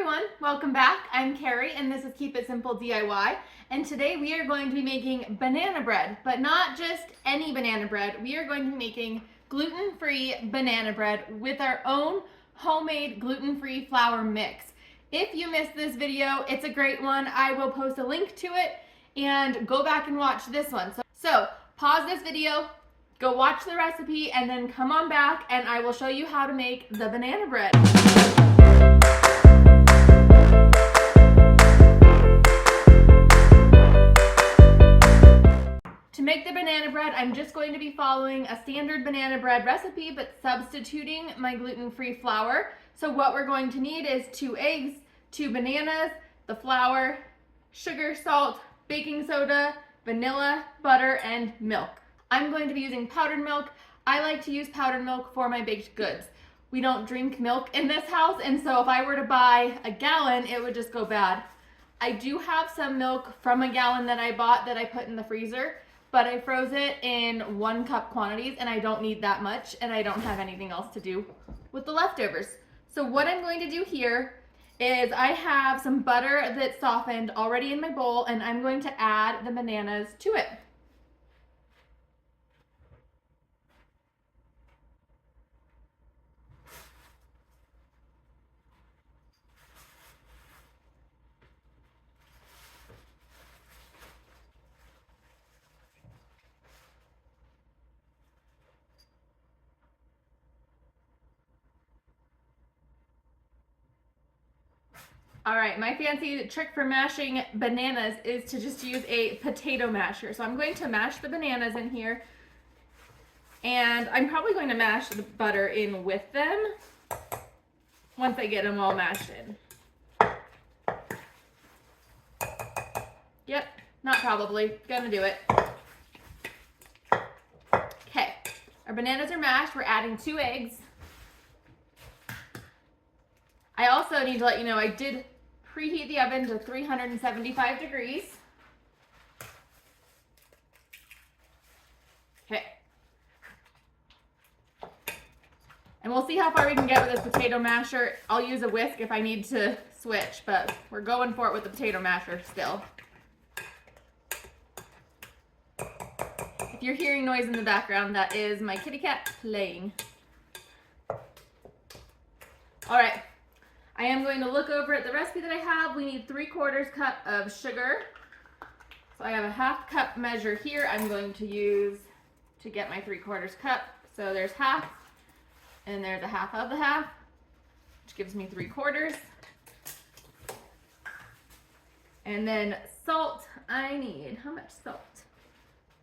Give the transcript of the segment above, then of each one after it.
everyone, welcome back. I'm Carrie and this is Keep It Simple DIY, and today we are going to be making banana bread, but not just any banana bread. We are going to be making gluten-free banana bread with our own homemade gluten-free flour mix. If you missed this video, it's a great one. I will post a link to it and go back and watch this one. So pause this video, go watch the recipe, and then come on back and I will show you how to make the banana bread. To make the banana bread, I'm just going to be following a standard banana bread recipe, but substituting my gluten-free flour. So what we're going to need is 2 eggs, 2 bananas, the flour, sugar, salt, baking soda, vanilla, butter, and milk. I'm going to be using powdered milk. I like to use powdered milk for my baked goods. We don't drink milk in this house, and so if I were to buy a gallon, it would just go bad. I do have some milk from a gallon that I bought that I put in the freezer, but I froze it in 1 cup quantities and I don't need that much and I don't have anything else to do with the leftovers. So what I'm going to do here is I have some butter that's softened already in my bowl and I'm going to add the bananas to it. All right, my fancy trick for mashing bananas is to just use a potato masher. So I'm going to mash the bananas in here, and I'm probably going to mash the butter in with them once I get them all mashed in. Yep, not probably, gonna do it. Okay, our bananas are mashed. We're adding 2 eggs. I also need to let you know I did preheat the oven to 375 degrees. Okay. And we'll see how far we can get with this potato masher. I'll use a whisk if I need to switch, but we're going for it with the potato masher still. If you're hearing noise in the background, that is my kitty cat playing. All right. I am going to look over at the recipe that I have. We need 3/4 cup of sugar. So I have a 1/2 cup measure here I'm going to use to get my 3/4 cup. So there's half, and there's a half of the half, which gives me 3/4. And then salt, I need, how much salt?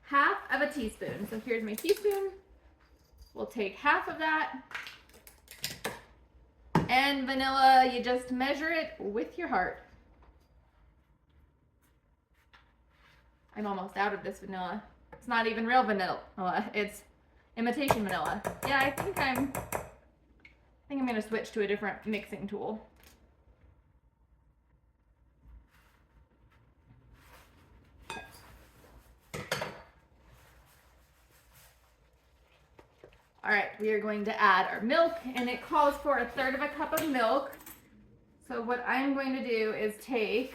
1/2 of a teaspoon. So here's my teaspoon. We'll take half of that. And vanilla, you just measure it with your heart. I'm almost out of this vanilla. It's not even real vanilla, it's imitation vanilla. Yeah, I think I'm gonna switch to a different mixing tool. All right, we are going to add our milk, and it calls for 1/3 cup of milk. So what I'm going to do is take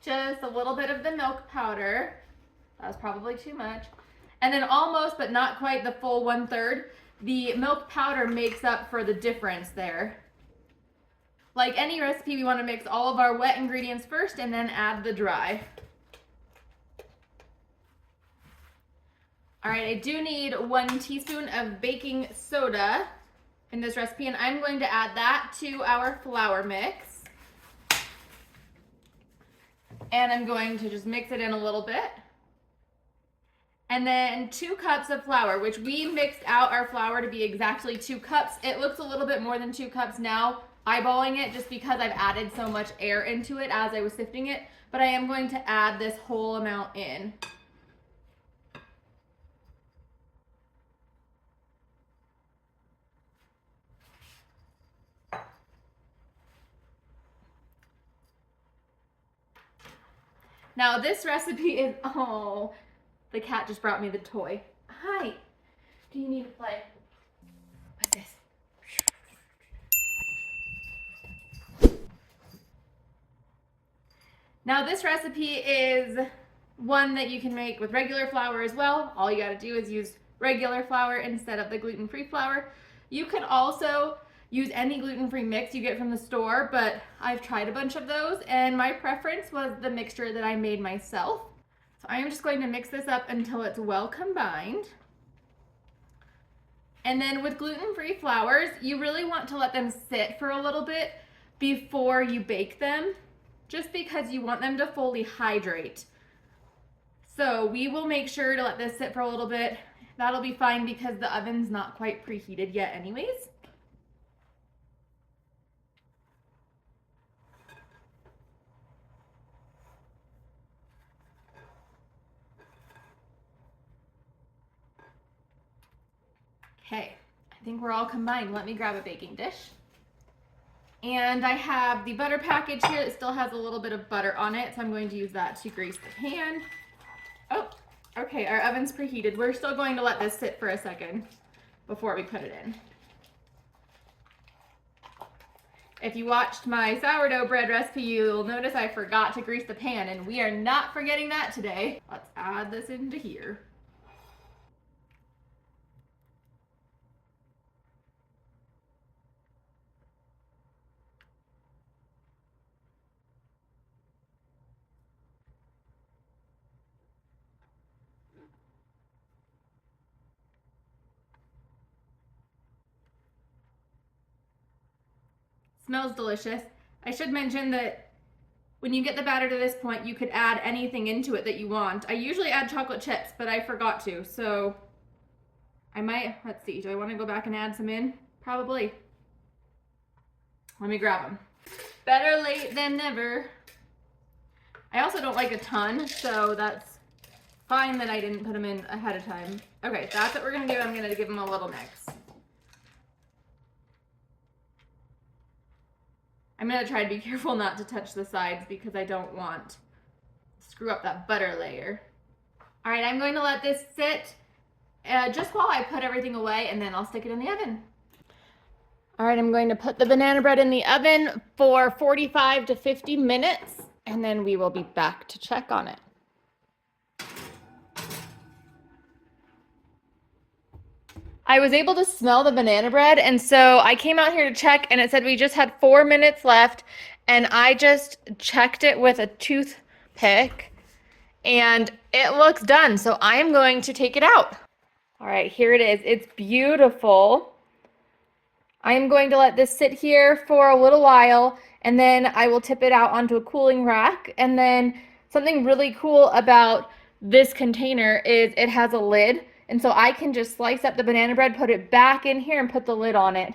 just a little bit of the milk powder. That was probably too much. And then almost, but not quite the full 1/3. The milk powder makes up for the difference there. Like any recipe, we want to mix all of our wet ingredients first and then add the dry. All right, I do need 1 teaspoon of baking soda in this recipe, and I'm going to add that to our flour mix. And I'm going to just mix it in a little bit. And then 2 cups of flour, which we mixed out our flour to be exactly 2 cups. It looks a little bit more than 2 cups now, eyeballing it, just because I've added so much air into it as I was sifting it. But I am going to add this whole amount in. Now this recipe is, oh, the cat just brought me the toy. Hi, do you need to play? What's this? Now this recipe is one that you can make with regular flour as well. All you gotta do is use regular flour instead of the gluten-free flour. You can also use any gluten-free mix you get from the store, but I've tried a bunch of those and my preference was the mixture that I made myself. So I am just going to mix this up until it's well combined. And then with gluten-free flours, you really want to let them sit for a little bit before you bake them, just because you want them to fully hydrate. So we will make sure to let this sit for a little bit. That'll be fine because the oven's not quite preheated yet anyways. Okay, I think we're all combined. Let me grab a baking dish. And I have the butter package here that still has a little bit of butter on it, so I'm going to use that to grease the pan. Oh, okay, our oven's preheated. We're still going to let this sit for a second before we put it in. If you watched my sourdough bread recipe, you'll notice I forgot to grease the pan, and we are not forgetting that today. Let's add this into here. Smells delicious. I should mention that when you get the batter to this point, you could add anything into it that you want. I usually add chocolate chips, but I forgot to, so I might, let's see, do I want to go back and add some in? Probably. Let me grab them. Better late than never. I also don't like a ton, so that's fine that I didn't put them in ahead of time. Okay, that's what we're gonna do. I'm gonna give them a little mix. I'm gonna try to be careful not to touch the sides because I don't want to screw up that butter layer. All right, I'm going to let this sit just while I put everything away, and then I'll stick it in the oven. All right, I'm going to put the banana bread in the oven for 45 to 50 minutes, and then we will be back to check on it. I was able to smell the banana bread, and so I came out here to check, and it said we just had 4 minutes left, and I just checked it with a toothpick, and it looks done, so I'm going to take it out. All right, here it is. It's beautiful. I'm going to let this sit here for a little while, and then I will tip it out onto a cooling rack. And then something really cool about this container is it has a lid, and so I can just slice up the banana bread, put it back in here, and put the lid on it.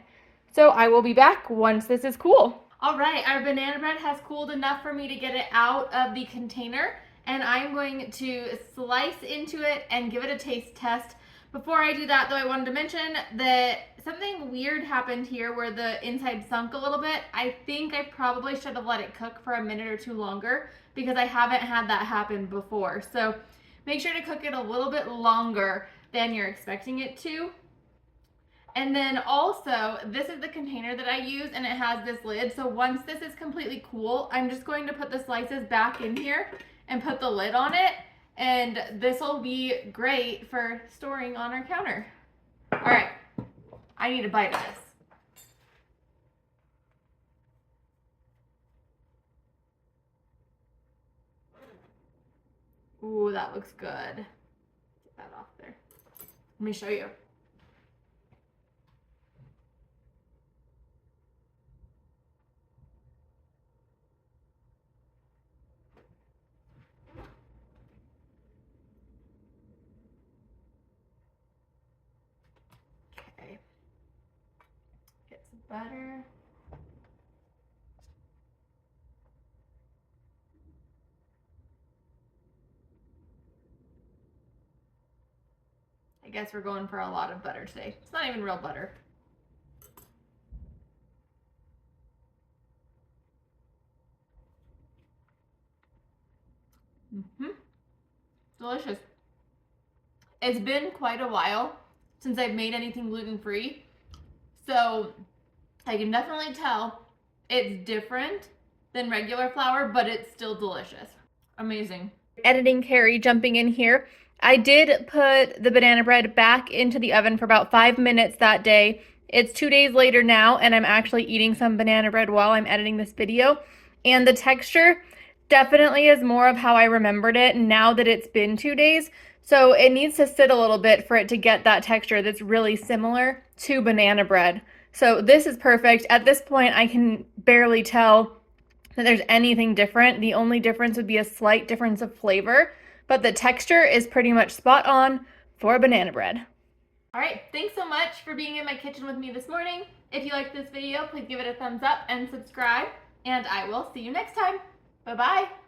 So I will be back once this is cool. All right, our banana bread has cooled enough for me to get it out of the container, and I'm going to slice into it and give it a taste test. Before I do that, though, I wanted to mention that something weird happened here where the inside sunk a little bit. I think I probably should have let it cook for a minute or two longer because I haven't had that happen before. So make sure to cook it a little bit longer than you're expecting it to. And then also, this is the container that I use, and it has this lid. So once this is completely cool, I'm just going to put the slices back in here and put the lid on it. And this will be great for storing on our counter. All right, I need a bite of this. Ooh, that looks good. Get that off there. Let me show you. Okay. Get some butter. I guess we're going for a lot of butter today. It's not even real butter. Delicious. It's been quite a while since I've made anything gluten-free, so I can definitely tell it's different than regular flour, but it's still delicious. Amazing. Editing Carrie jumping in here. I did put the banana bread back into the oven for about 5 minutes that day. It's 2 days later now, and I'm actually eating some banana bread while I'm editing this video. And the texture definitely is more of how I remembered it now that it's been 2 days. So it needs to sit a little bit for it to get that texture that's really similar to banana bread. So this is perfect. At this point, I can barely tell that there's anything different. The only difference would be a slight difference of flavor, but the texture is pretty much spot on for banana bread. All right, thanks so much for being in my kitchen with me this morning. If you liked this video, please give it a thumbs up and subscribe, and I will see you next time. Bye-bye.